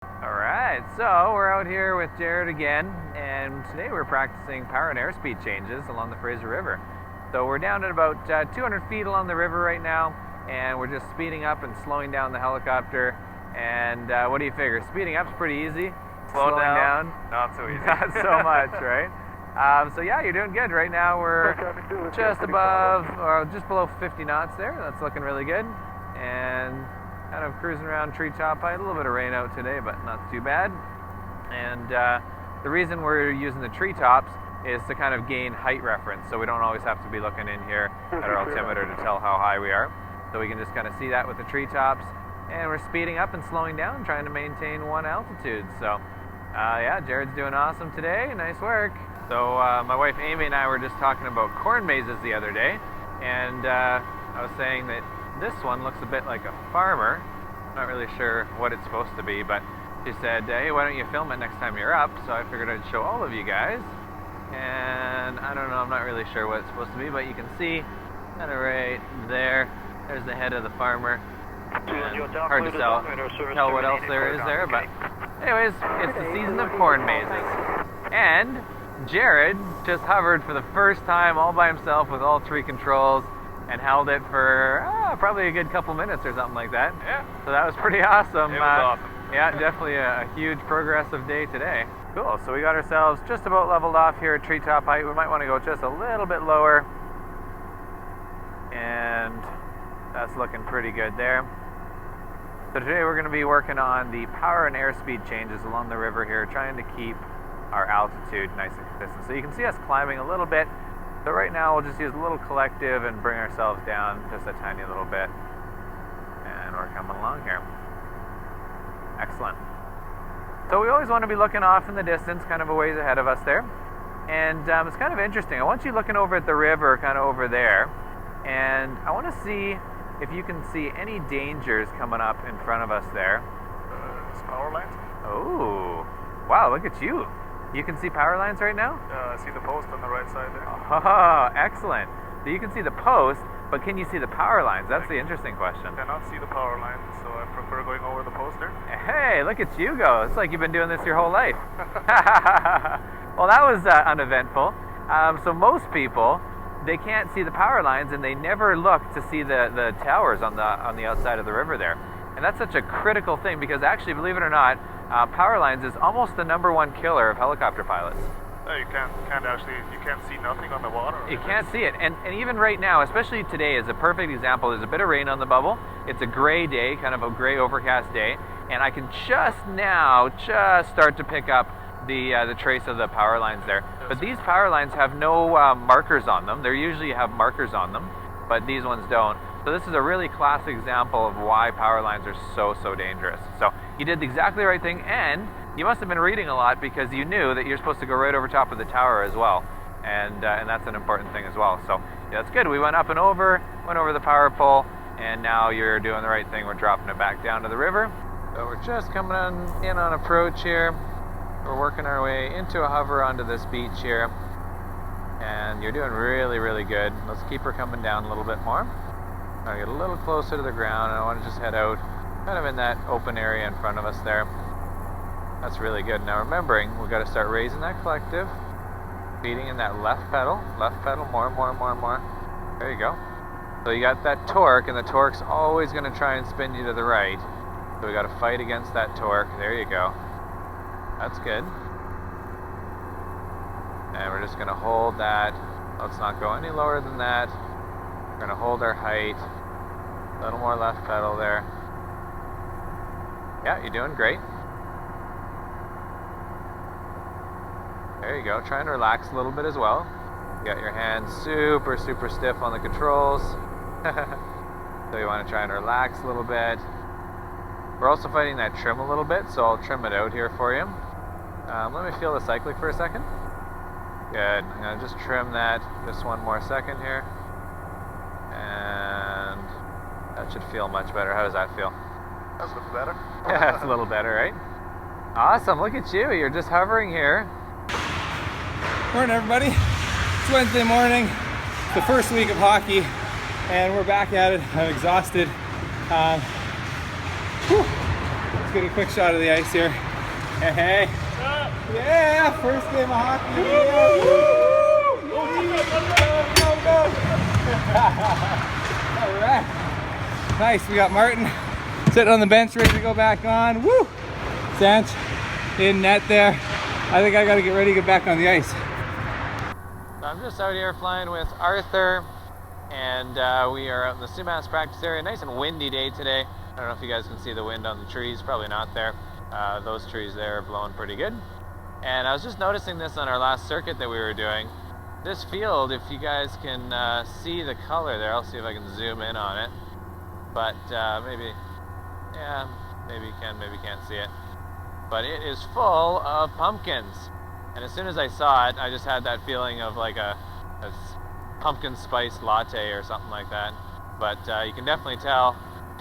Alright, so we're out here with Jared again, and today we're practicing power and airspeed changes along the Fraser River. So we're down at about 200 feet along the river right now, and we're just speeding up and slowing down the helicopter. And what do you figure? Speeding up's pretty easy. Slowing down, not so easy. Not so much, right? So yeah, you're doing good. Right now we're just above, or just below 50 knots there. That's looking really good. And kind of cruising around treetop height. A little bit of rain out today, but not too bad. And the reason we're using the treetops is to kind of gain height reference, so we don't always have to be looking in here at our altimeter to tell how high we are. So we can just kind of see that with the treetops. And we're speeding up and slowing down, trying to maintain one altitude. So yeah, Jared's doing awesome today. Nice work. So my wife Amy and I were just talking about corn mazes the other day, and I was saying that this one looks a bit like a farmer. Not really sure what it's supposed to be, but she said, hey, why don't you film it next time you're up? So I figured I'd show all of you guys. And I don't know, I'm not really sure what it's supposed to be, but you can see kind of right there, there's the head of the farmer. Hard to tell what else there is there, but anyways, it's the season of corn mazes. And Jared just hovered for the first time all by himself with all three controls and held it for probably a good couple minutes or something like that. Yeah. So that was pretty awesome. It was awesome. Yeah, definitely a huge progressive day today. Cool, so we got ourselves just about leveled off here at treetop height. We might want to go just a little bit lower. And that's looking pretty good there. So today we're going to be working on the power and airspeed changes along the river here, trying to keep our altitude nice and consistent. So you can see us climbing a little bit. So right now we'll just use a little collective and bring ourselves down just a tiny little bit. And we're coming along here. Excellent. So we always want to be looking off in the distance, kind of a ways ahead of us there. And it's kind of interesting. I want you looking over at the river, kind of over there. And I want to see if you can see any dangers coming up in front of us there. It's power lines. Oh, wow, look at you. You can see power lines right now? I see the post on the right side there. Oh, excellent. So you can see the post, but can you see the power lines? That's the interesting question. I cannot see the power lines, so I prefer going over the post there. Hey, look at you go. It's like you've been doing this your whole life. Well, that was uneventful. So most people, they can't see the power lines, and they never look to see the towers on the outside of the river there. And that's such a critical thing, because actually, believe it or not, power lines is almost the #1 killer of helicopter pilots. You can't see nothing on the water. You can't see it. And even right now, especially today, is a perfect example. There's a bit of rain on the bubble. It's a gray day, kind of a gray overcast day. And I can just start to pick up the trace of the power lines there. But these power lines have no markers on them. They usually have markers on them, but these ones don't. So this is a really classic example of why power lines are so dangerous. So you did exactly the right thing, and you must have been reading a lot, because you knew that you're supposed to go right over top of the tower as well. And that's an important thing as well. So yeah, that's good. We went up and over, went over the power pole, and now you're doing the right thing. We're dropping it back down to the river. So we're just coming in on approach here. We're working our way into a hover onto this beach here. And you're doing really good. Let's keep her coming down a little bit more. I'll get a little closer to the ground, and I want to just head out kind of in that open area in front of us there. That's really good. Now remembering, we've got to start raising that collective, feeding in that left pedal, more. There you go. So you got that torque, and the torque's always going to try and spin you to the right. So we got to fight against that torque. There you go. That's good. And we're just going to hold that. Let's not go any lower than that. We're going to hold our height. A little more left pedal there. Yeah, you're doing great. There you go. Try and relax a little bit as well. You got your hands super stiff on the controls. So you want to try and relax a little bit. We're also fighting that trim a little bit, so I'll trim it out here for you. Let me feel the cyclic for a second. Good. I'm going to just trim that just one more second here. And that should feel much better. How does that feel? That's a little better. Yeah, it's a little better, right? Awesome. Look at you. You're just hovering here. Morning, everybody. It's Wednesday morning. It's the first week of hockey, and we're back at it. I'm exhausted. Let's get a quick shot of the ice here. Hey, hey. Yeah, first game of hockey. Go. All right. Nice, we got Martin sitting on the bench ready to go back on. Woo! Sanch in net there. I think I gotta get ready to get back on the ice. I'm just out here flying with Arthur, and we are out in the Sumas practice area. Nice and windy day today. I don't know if you guys can see the wind on the trees, probably not there. Those trees there are blowing pretty good. And I was just noticing this on our last circuit that we were doing. This field, if you guys can see the color there, I'll see if I can zoom in on it. But maybe you can, maybe you can't see it. But it is full of pumpkins. And as soon as I saw it, I just had that feeling of like a pumpkin spice latte or something like that. But you can definitely tell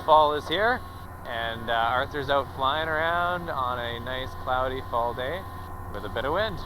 fall is here, and Arthur's out flying around on a nice cloudy fall day with a bit of wind.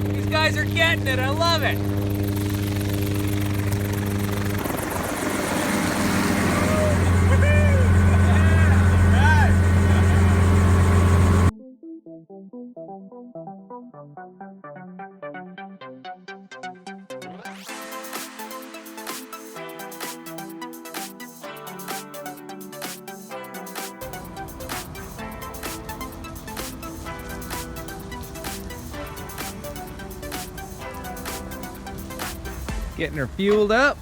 These guys are getting it, I love it. Getting her fueled up.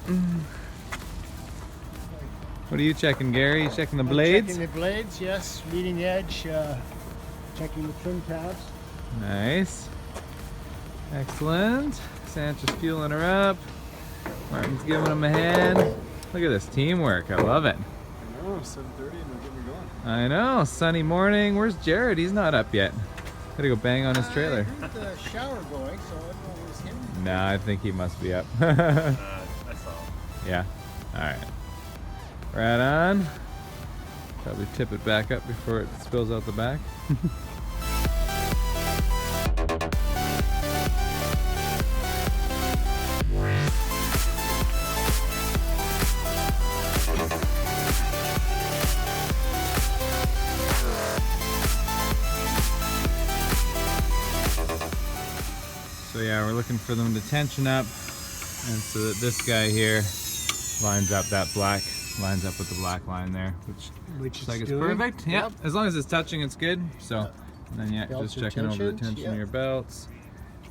What are you checking, Gary? You checking the blades? Checking the blades, yes. Leading edge, checking the trim tabs. Nice. Excellent. Sancho's fueling her up. Martin's giving him a hand. Look at this teamwork. I love it. I know, 7:30 and we're getting going. I know. Sunny morning. Where's Jared? He's not up yet. Gotta go bang on his trailer. I heard the shower going, so I don't know if it was him. Nah, I think he must be up. I saw him. Yeah. Alright. Right on. Probably tip it back up before it spills out the back. So yeah, we're looking for them to tension up, and so that this guy here lines up, that black lines up with the black line there, which looks like it's perfect. Yeah, as long as it's touching, it's good. So, and then yeah, Belts just checking over the tension yeah. of your belts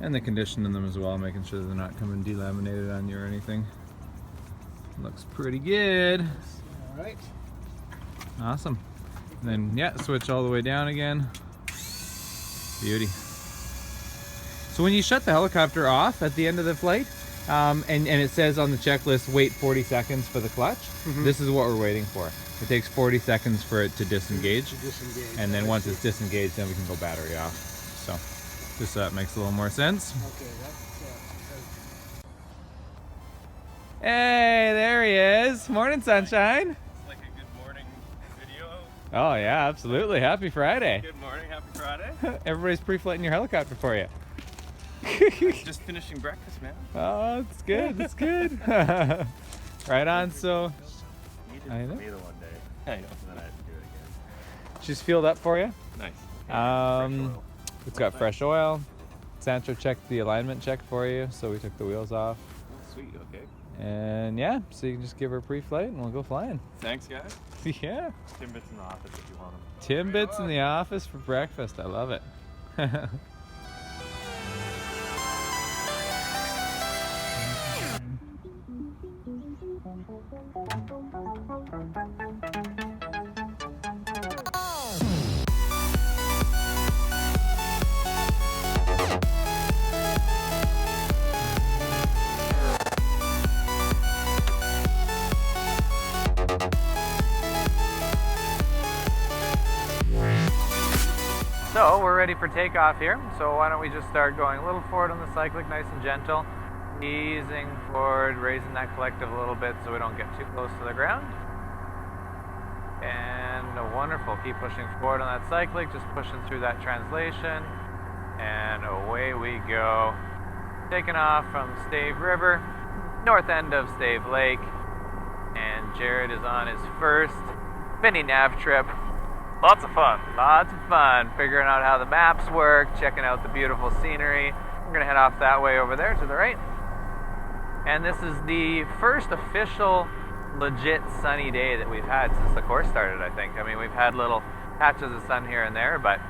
and the condition in them as well, making sure they're not coming delaminated on you or anything. Looks pretty good. All right. Awesome. And then yeah, switch all the way down again. Beauty. So when you shut the helicopter off at the end of the flight, and it says on the checklist, wait 40 seconds for the clutch, this is what we're waiting for. It takes 40 seconds for it to disengage, and then once it's disengaged, then we can go battery off. So just so that makes a little more sense. Okay, Hey, there he is. Morning, sunshine. It's like a good morning video. Oh, yeah, absolutely. Happy Friday. Good morning, happy Friday. Everybody's pre-flighting your helicopter for you. Just finishing breakfast, man. Oh, that's good. That's good. Right on. So, Needed I for know. me the one day. I know. And then I had to do it again. she's fueled up for you. Nice. Um, Fresh oil. It's got fresh oil. Sancho checked the alignment check for you, so we took the wheels off. Oh, sweet, okay. And yeah, so you can just give her a pre-flight and we'll go flying. Thanks, guys. Yeah. Timbits in the office if you want them. Timbits in the office for breakfast. I love it. So we're ready for takeoff here. So why don't we just start going a little forward on the cyclic, nice and gentle. Easing forward, raising that collective a little bit so we don't get too close to the ground. And wonderful, keep pushing forward on that cyclic, just pushing through that translation. And away we go. Taking off from Stave River, north end of Stave Lake. And Jared is on his first mini nav trip. Lots of fun. Lots of fun figuring out how the maps work, checking out the beautiful scenery. We're going to head off that way over there to the right. And this is the first official legit sunny day that we've had since the course started, I think. I mean, we've had little patches of sun here and there, but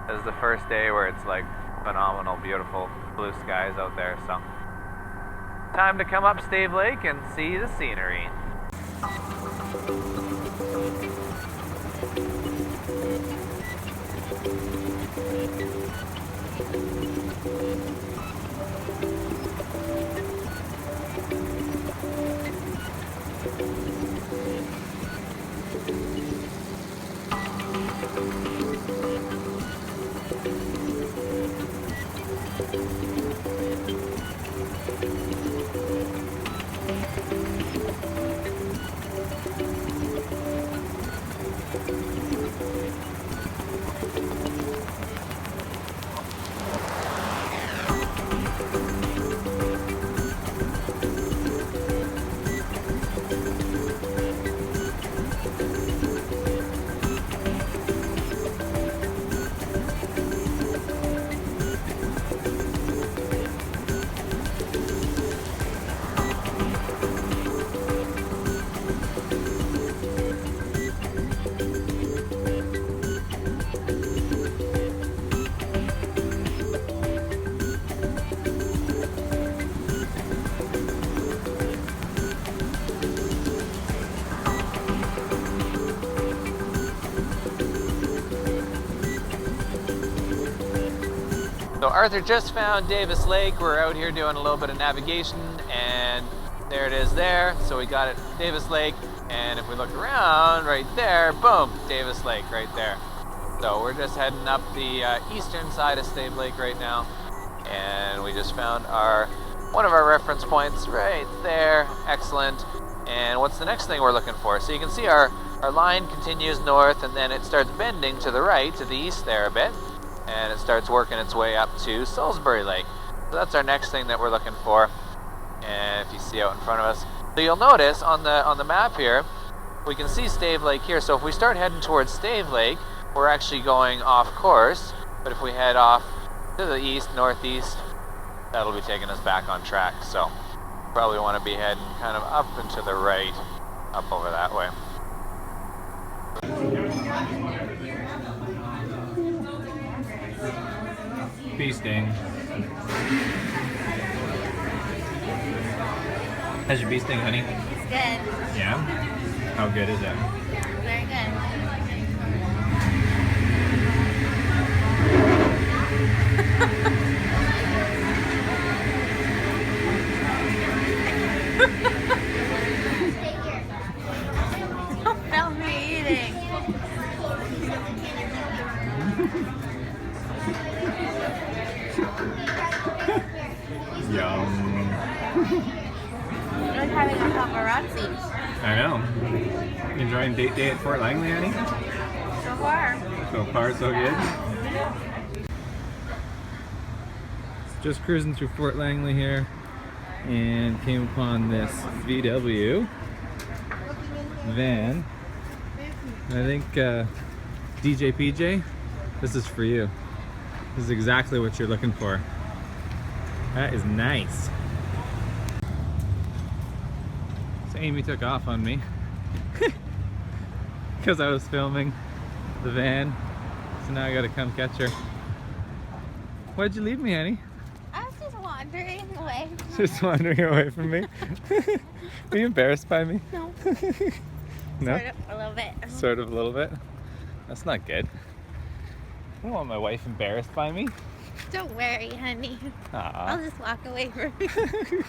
this is the first day where it's like phenomenal, beautiful blue skies out there. So time to come up Stave Lake and see the scenery. So Arthur just found Davis Lake. We're out here doing a little bit of navigation, and there it is there. So we got it, Davis Lake, and if we look around right there, boom, Davis Lake right there. So we're just heading up the eastern side of Stave Lake right now, and we just found one of our reference points right there. Excellent. And what's the next thing we're looking for? So you can see our line continues north, and then it starts bending to the right, to the east there a bit. And it starts working its way up to Salisbury Lake. So that's our next thing that we're looking for. And if you see out in front of us, so you'll notice on the map here, we can see Stave Lake here. So if we start heading towards Stave Lake, we're actually going off course. But if we head off to the east, northeast, that'll be taking us back on track. So probably want to be heading kind of up and to the right, up over that way. Bee sting. How's your bee sting, honey? It's good. Yeah? How good is it? Very good. Don't film me eating. Yum. I'm having a I know. Enjoying date day at Fort Langley, Annie? So far. So far, so good. Just cruising through Fort Langley here and came upon this VW van. I think DJ PJ, this is for you. This is exactly what you're looking for. That is nice. So Amy took off on me because I was filming the van. So now I gotta come catch her. Why'd you leave me, honey? I was just wandering away. Just wandering away from me? Are you embarrassed by me? No. No? Sort of, a little bit. Sort of a little bit? That's not good. I don't want my wife embarrassed by me. Don't worry, honey. Aw. I'll just walk away from you.